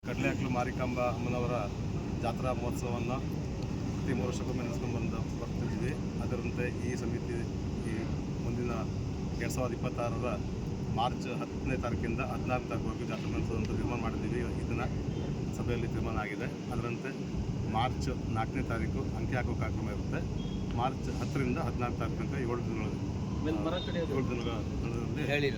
ಕಡಲೆಹಾಕ್ಲು ಮಾರಿಕಾಂಬ ಅಮ್ಮನವರ ಜಾತ್ರಾ ಮಹೋತ್ಸವವನ್ನು ಪ್ರತಿ 3 ವರ್ಷಕ್ಕೊಮ್ಮೆ ನಡೆಸ್ಕೊಂಡು ಬರ್ತಿದ್ವಿ. ಅದರಂತೆ ಈ ಸಮಿತಿ ಈ ಮುಂದಿನ 2026ರ ಮಾರ್ಚ್ 10ನೇ ತಾರೀಕಿಂದ 14ನೇ ತಾರೀಕುವರೆಗೂ ಜಾತ್ರೆ ನಡೆಸೋದಂತ ತೀರ್ಮಾನ ಮಾಡಿದ್ದೀವಿ. ಇದನ್ನು ಸಭೆಯಲ್ಲಿ ತೀರ್ಮಾನ ಆಗಿದೆ. ಅದರಂತೆ ಮಾರ್ಚ್ 4ನೇ ತಾರೀಕು ಅಂತ್ಯ ಹಾಕೋ ಕಾರ್ಯಕ್ರಮ ಇರುತ್ತೆ. ಮಾರ್ಚ್ 10ರಿಂದ 14 ತಾರೀಕು ತನಕ 7 ದಿನಗಳಲ್ಲಿ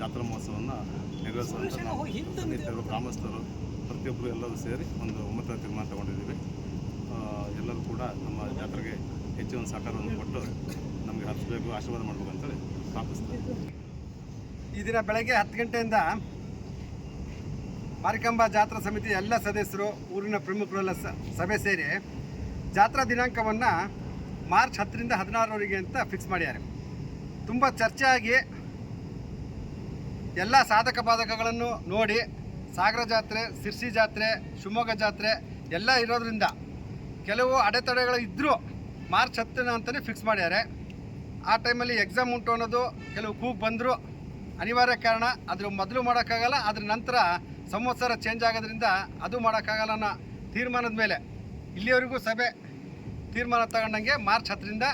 ಜಾತ್ರಾ ಮಹೋತ್ಸವವನ್ನು ನೆರವೇರಿಸುವಂಥ ನಾವು ಸಮಿತಿಯವರು, ಗ್ರಾಮಸ್ಥರು ಪ್ರತಿಯೊಬ್ಬರು ಎಲ್ಲರೂ ಸೇರಿ ಒಂದು ಒಮ್ಮತದ ತೀರ್ಮಾನ ತಗೊಂಡಿದ್ದೀವಿ. ಎಲ್ಲರೂ ಕೂಡ ನಮ್ಮ ಜಾತ್ರೆಗೆ ಹೆಚ್ಚಿನ ಸಹಕಾರವನ್ನು ಕೊಟ್ಟು ನಮಗೆ ಹರಿಸಬೇಕು, ಆಶೀರ್ವಾದ ಮಾಡಬೇಕು ಅಂತೇಳಿ ಪ್ರಾರ್ಥಿಸ್ತಾರೆ. ಈ ದಿನ ಬೆಳಗ್ಗೆ 10 ಗಂಟೆಯಿಂದ ಮಾರಿಕಾಂಬಾ ಜಾತ್ರಾ ಸಮಿತಿ ಎಲ್ಲ ಸದಸ್ಯರು, ಊರಿನ ಪ್ರಮುಖರೆಲ್ಲ ಸಭೆ ಸೇರಿ ಜಾತ್ರಾ ದಿನಾಂಕವನ್ನು ಮಾರ್ಚ್ 10ರಿಂದ 16ರವರೆಗೆ ಅಂತ ಫಿಕ್ಸ್ ಮಾಡಿದ್ದಾರೆ. ತುಂಬ ಚರ್ಚೆ ಆಗಿ ಎಲ್ಲ ಸಾಧಕ ಬಾಧಕಗಳನ್ನು ನೋಡಿ ಸಾಗರ ಜಾತ್ರೆ, ಸಿರ್ಸಿ ಜಾತ್ರೆ, ಶಿವಮೊಗ್ಗ ಜಾತ್ರೆ ಎಲ್ಲ ಇರೋದ್ರಿಂದ ಕೆಲವು ಅಡೆತಡೆಗಳು ಇದ್ದರೂ ಮಾರ್ಚ್ 10 ಅಂತಲೇ ಫಿಕ್ಸ್ ಮಾಡ್ಯಾರೆ. ಆ ಟೈಮಲ್ಲಿ ಎಕ್ಸಾಮ್ ಉಂಟು ಅನ್ನೋದು ಕೆಲವು ಕೂಗು ಬಂದರೂ ಅನಿವಾರ್ಯ ಕಾರಣ. ಅದ್ರ ಮೊದಲು ಮಾಡೋಕ್ಕಾಗಲ್ಲ, ಅದ್ರ ನಂತರ ಸಂವತ್ಸರ ಚೇಂಜ್ ಆಗೋದ್ರಿಂದ ಅದು ಮಾಡೋಕ್ಕಾಗಲ್ಲ ಅನ್ನೋ ತೀರ್ಮಾನದ ಮೇಲೆ ಇಲ್ಲಿವರೆಗೂ ಸಭೆ ತೀರ್ಮಾನ ತಗೊಂಡಂಗೆ ಮಾರ್ಚ್ 10ರಿಂದ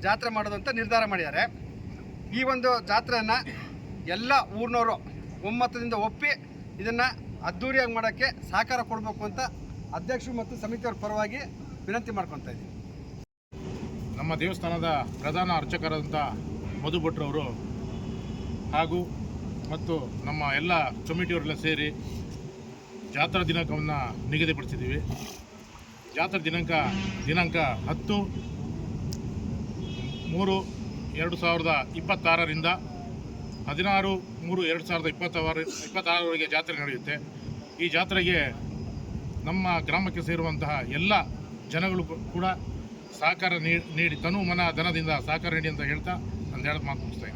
ಜಾತ್ರೆ ಮಾಡೋದಂತ ನಿರ್ಧಾರ ಮಾಡಿದ್ದಾರೆ. ಈ ಒಂದು ಜಾತ್ರೆಯನ್ನು ಎಲ್ಲ ಊರಿನವರು ಒಮ್ಮತದಿಂದ ಒಪ್ಪಿ ಇದನ್ನು ಅದ್ಧೂರಿಯಾಗಿ ಮಾಡೋಕ್ಕೆ ಸಹಕಾರ ಕೊಡಬೇಕು ಅಂತ ಅಧ್ಯಕ್ಷರು ಮತ್ತು ಸಮಿತಿಯವ್ರ ಪರವಾಗಿ ವಿನಂತಿ ಮಾಡ್ಕೊತಾ ಇದ್ದೀವಿ. ನಮ್ಮ ದೇವಸ್ಥಾನದ ಪ್ರಧಾನ ಅರ್ಚಕರಾದಂಥ ಮಧು ಭಟ್ರವರು ಹಾಗೂ ಮತ್ತು ನಮ್ಮ ಎಲ್ಲ ಕಮಿಟಿಯವರೆಲ್ಲ ಸೇರಿ ಜಾತ್ರಾ ದಿನಾಂಕವನ್ನು ನಿಗದಿಪಡಿಸಿದ್ದೀವಿ. ಜಾತ್ರಾ ದಿನಾಂಕ 10/3/2026ರಿಂದ 16/3/2026ವರೆಗೆ ಜಾತ್ರೆ ನಡೆಯುತ್ತೆ. ಈ ಜಾತ್ರೆಗೆ ನಮ್ಮ ಗ್ರಾಮಕ್ಕೆ ಸೇರುವಂತಹ ಎಲ್ಲ ಜನಗಳು ಕೂಡ ಸಹಕಾರ ನೀಡಿ ತನು ಮನ ಧನದಿಂದ ಸಹಕಾರ ನೀಡಿ ಅಂತ ಹೇಳ್ತಾ ನಾನು ಮಾತು ಮುಗಿಸ್ತಾ ಇದ್ದೀನಿ.